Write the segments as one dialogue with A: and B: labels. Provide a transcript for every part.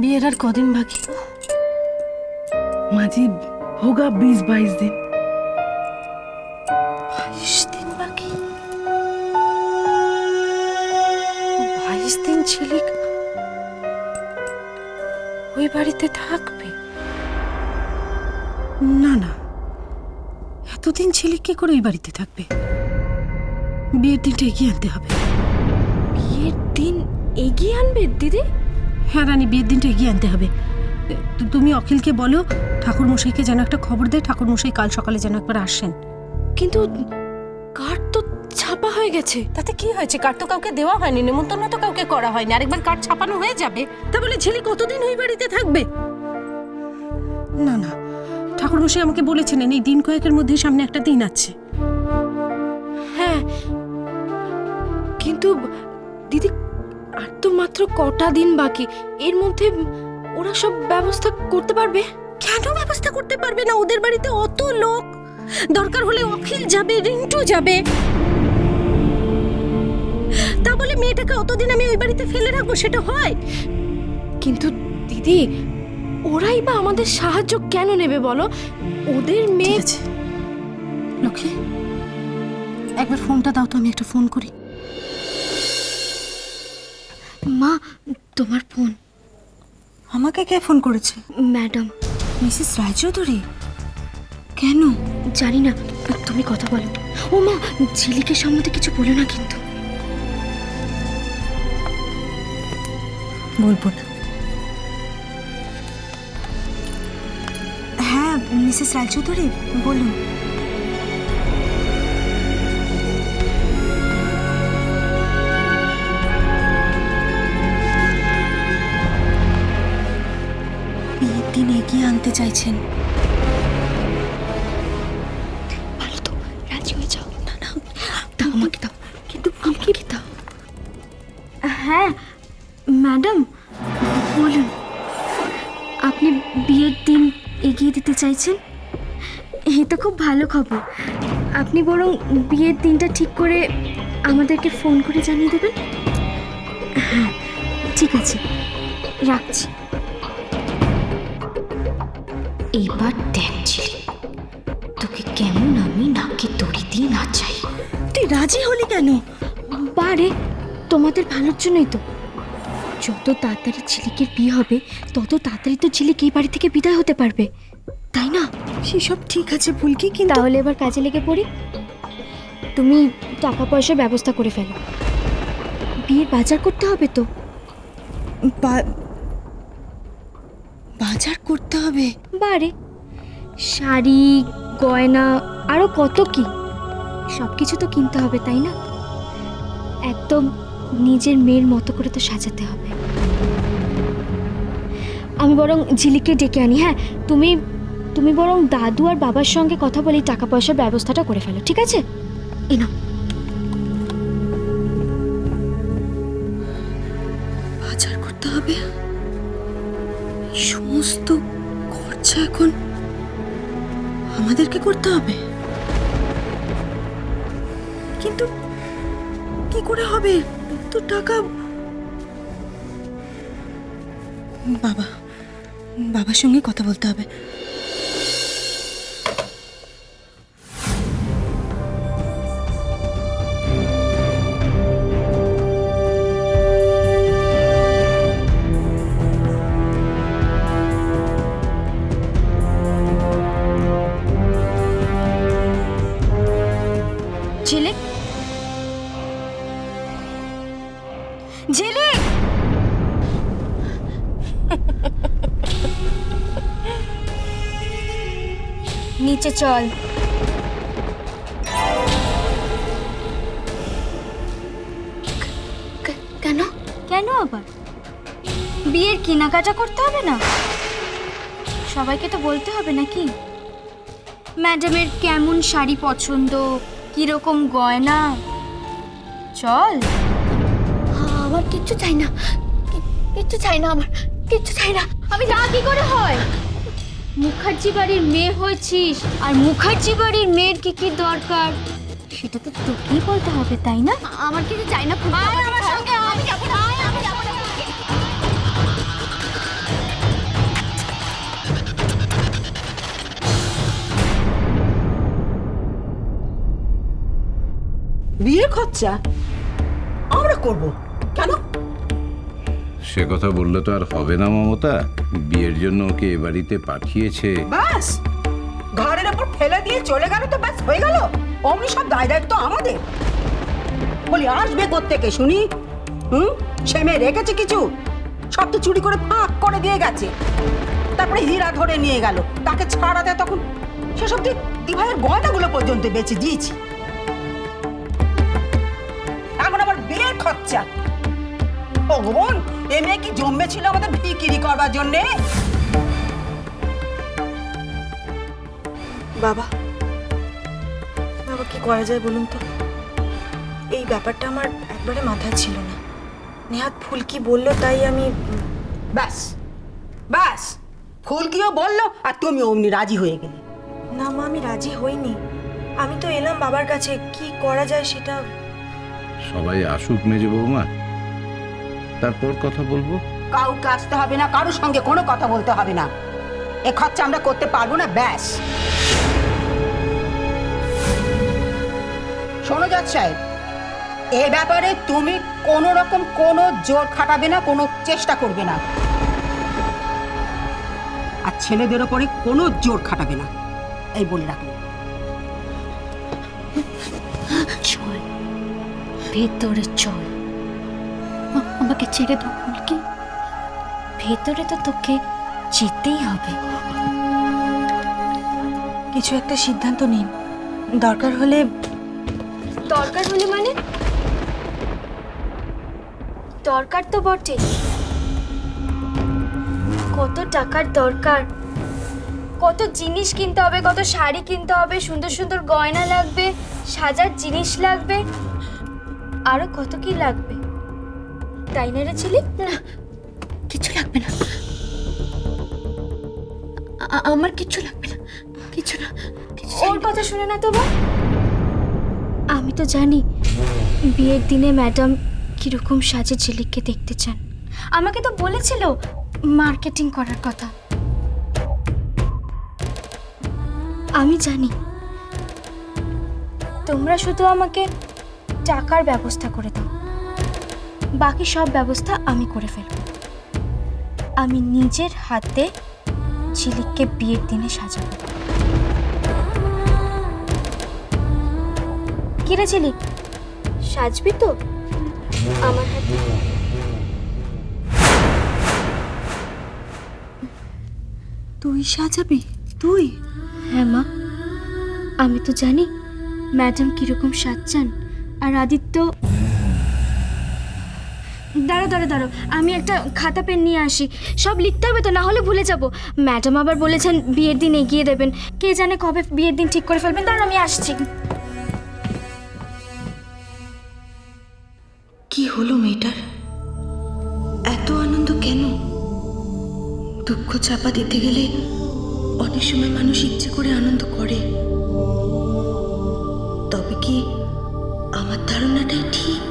A: বিয়ের আর কদিন বাকি?
B: মাঝি হোগা 20-22 दिन।
A: 22 দিন বাকি? 22 দিন ঝিলিক ওই বাড়িতে থাকবে?
B: না না, এতদিন ছেলে কি করে ওই বাড়িতে থাকবে? বিয়ের দিনটা এগিয়ে আনতে হবে।
A: বিয়ের দিন এগিয়ে আনবে দিদি?
B: হ্যাঁ রানী, বিয়ের দিনটা এগিয়ে আনতে হবে। তুমি অখিলকে বলো ঠাকুরমশাইকে যেন একটা খবর দেয়, ঠাকুরমশাই কাল সকালে যেন একবার আসেন।
A: কিন্তু কার্ড তো ছাপা হয়ে গেছে। তাতে কি হয়েছে? কার্ড তো কাউকে দেওয়া হয়নি, নেমন্তন্ন তো কাউকে করা হয়নি। আরেকবার কার্ড ছাপানো হয়ে যাবে।
B: তা বলে ছেলে কতদিন ওই বাড়িতে থাকবে? না না, ঠাকুরমশাই আমাকে বলেছিলেন এই দিন কয়েকের মধ্যেই সামনে একটা দিন আছে।
A: হ্যাঁ, কিন্তু দিদি আর তো মাত্র কটা দিন বাকি। এর মধ্যে ওরা সব ব্যবস্থা করতে পারবে?
B: কেন ব্যবস্থা করতে পারবে না? ওদের বাড়িতে অত লোক, দরকার হলে অখিল যাবে, রিন্টু যাবে। তা বলে মেয়েটাকে অতদিন আমি ওই বাড়িতে ফেলে রাখবো? সেটা হয়?
A: কিন্তু দিদি ওরাই বা আমাদের সাহায্য কেন নেবে বলো? ওদের মেয়ে।
B: লক্ষ্মী, একবার ফোনটা দাও তো, আমি একটা ফোন করি।
A: মা, তোমার ফোন।
B: আমাকে কে ফোন করেছে?
A: ম্যাডাম।
B: মিসেস রায়চৌধুরী? কেন?
A: জানি না, তুমি কথা বলো। ও মা, ঝিলিকের সম্বন্ধে কিছু বলো না কিন্তু।
B: বলবো না। হ্যাঁ মিসেস রায়চৌধুরী বলুন। বিয়ের দিন এগিয়ে আনতে চাইছেন?
A: ভালো তো, রাজি হয়ে যাও। না না, দাও আমাকে দাও। কিন্তু আমাকে দাও। হ্যাঁ ম্যাডাম বলুন। আপনি বিয়ের দিন এগিয়ে দিতে চাইছেন? এই তো খুব ভালো খবর। আপনি বরং বিয়ের দিনটা ঠিক করে আমাদেরকে ফোন করে জানিয়ে দেবেন। হ্যাঁ ঠিক আছে, রাখছি। এবার দেখছি তোকে কেমন আমি নাকে দড়ি দিয়ে নাচাই।
B: তুই রাজি হলি কেন?
A: বারে, তোমাদের ভালোর জন্যই তো। যত তাড়াতাড়ি ঝিলিকের বিয়ে হবে তত তাড়াতাড়ি তো ঝিলিক এই বাড়ি থেকে বিদায় হতে পারবে, তাই না?
B: সেসব ঠিক আছে ফুলকি, কিন্তু
A: তাহলে এবার কাজে লেগে পড়ি। তুমি টাকা পয়সার ব্যবস্থা করে ফেলো। বিয়ের বাজার করতে হবে তো।
B: বাজার করতে হবে?
A: বারে, শাড়ি, গয়না, আরো কত কি, সব কিছু তো কিনতে হবে, তাই না? একদম নিজের মেয়ের মতো করে তো সাজাতে হবে। আমি বরং ঝিলিককে ডেকে আনি। হ্যাঁ, তুমি বরং দাদু আর বাবার সঙ্গে কথা বলে টাকা পয়সার ব্যবস্থাটা করে ফেলো, ঠিক আছে? এনো।
B: বাজার করতে হবে, সমস্ত খরচা এখন আমাদেরকে করতে হবে। কিন্তু কি করে হবে? তো টাকা বাবার সঙ্গে কথা বলতে হবে।
A: ঝিলিক, ঝিলিক, নিচে চল। কেন? কেন আবার? বিয়ের কেনাকাটা করতে হবে না? সবাইকে তো বলতে হবে নাকি? ম্যাডামের কেমন শাড়ি পছন্দ, কিরকম গয়না। চল। আমার কিচ্ছু চাই না, কিচ্ছু চাই না, আমার কিচ্ছু চাই না। আমি তা কি করে হয়? মুখার্জি বাড়ির মেয়ে হয়েছিস, আর মুখার্জি বাড়ির মেয়ের কি কি দরকার সেটা তো তোকেই বলতে হবে, তাই না? আমার কিছু চাই না। আমার সঙ্গে আমি যাব না, আমি যাব না।
C: খরচা আমরা করব, কেন?
D: সে কথা বললে তো আর হবে না মমতা। বিয়ের জন্য ওকে এ বাড়িতে পাঠিয়েছে।
C: ব্যাস, ঘরের ওপর ফেলে দিয়ে চলে গেল তো ব্যাস হয়ে গেল? অমনি সব দায় দায়িত্ব আমাদের? বলি আসবে কোত্থেকে শুনি? সে মেয়ে রেখেছে কিছু? সব তো চুরি করে ফাঁক করে দিয়ে গেছে। তারপরে হীরা ধরে নিয়ে গেল, তাকে ছাড়াতে তখন সেসব দিভাইয়ের গয়নাগুলো পর্যন্ত বেঁচে দিয়েছি। এখন আবার বিয়ের খরচা। ভগবান, এ মেয়ে কি জন্মেছিল আমাদের বিক্রি করবার জন্যে?
E: বাবা, বাবা কি করা যায় বলুন তো? এই ব্যাপারটা আমার একবারে মাথায় ছিল না। নেহাত ফুলকি বললো তাই আমি।
C: ব্যাস ব্যাস, ফুলকিও বললো আর তুমি অমনি রাজি হয়ে গেলে।
E: না মা, আমি রাজি হইনি। আমি তো এলাম বাবার কাছে, কি করা যায় সেটা।
D: সবাই আসুক মেজো বৌমা, তারপর কথা বলবো।
C: কাউকে আসতে হবে না, কারোর সঙ্গে কোনো কথা বলতে হবে না। এ খরচা আমরা করতে পারবো না, ব্যাস। শোনো জজ সাহেব, এ ব্যাপারে তুমি কোনো রকম কোনো জোর খাটাবে না, কোনো চেষ্টা করবে না, আর ছেলেদের ওপরে কোনো জোর খাটাবে না, এই বলে রাখলো।
A: চল ভেতরে চল। আমাকে ছেড়ে দাও ফুলকি, ভেতরে তো তোকে যেতেই হবে।
E: কিছু একটা সিদ্ধান্ত নিন, দরকার হলে।
A: দরকার হলে মানে? দরকার তো বটে। কত টাকার দরকার, কত জিনিস কিনতে হবে, কত শাড়ি কিনতে হবে, সুন্দর সুন্দর গয়না লাগবে, সাজার জিনিস লাগবে, আরো কত কি লাগবে, তাই না রে ছিলি? না, কিছু লাগবে না, আমার কিছু লাগবে না, কিছু না। ওর কথা শুনে না তো বা। আমি তো জানি বিয়ের দিনে ম্যাডাম কিরকম সাজে ঝিলিককে দেখতে চান। আমাকে তো বলেছিল মার্কেটিং করার কথা। আমি জানি, তোমরা শুধু আমাকে টাকার ব্যবস্থা করে দাও, বাকি সব ব্যবস্থা আমি করে ফেলব। আমি নিজের হাতে ঝিলিককে বিয়ের দিনে সাজাবো। কিরে ঝিলিক, সাজবি তো আমার হাতে?
E: তুই সাজাবি? তুই?
A: হ্যাঁ মা, আমি তো জানি ম্যাডাম কিরকম সাজান। আর আদিত্য, দাঁড়ো দাঁড়ো দাঁড়ো, আমি একটা খাতা পেন নিয়ে আসি। সব লিখতে হবে তো, না হলে ভুলে যাব। ম্যাডাম আবার বলেছেন বিয়ের দিন এগিয়ে দেবেন, কে জানে কবে বিয়ের দিন ঠিক করে ফেলবেন। দাঁড়াও, আমি আসছি।
E: কি হলো মেয়েটার? এত আনন্দ কেন? দুঃখ চাপা দিতে গেলে অনেক সময় মানুষ ইচ্ছে করে আনন্দ করে। তবে কি আমার ধারণাটাই ঠিক?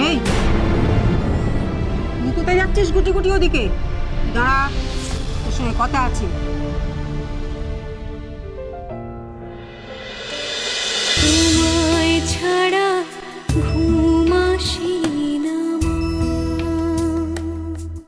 C: এই, তুই কোথায় যাচ্ছিস গুটি গুটি ওদিকে? দাঁড়া, তোর সঙ্গে কথা আছে।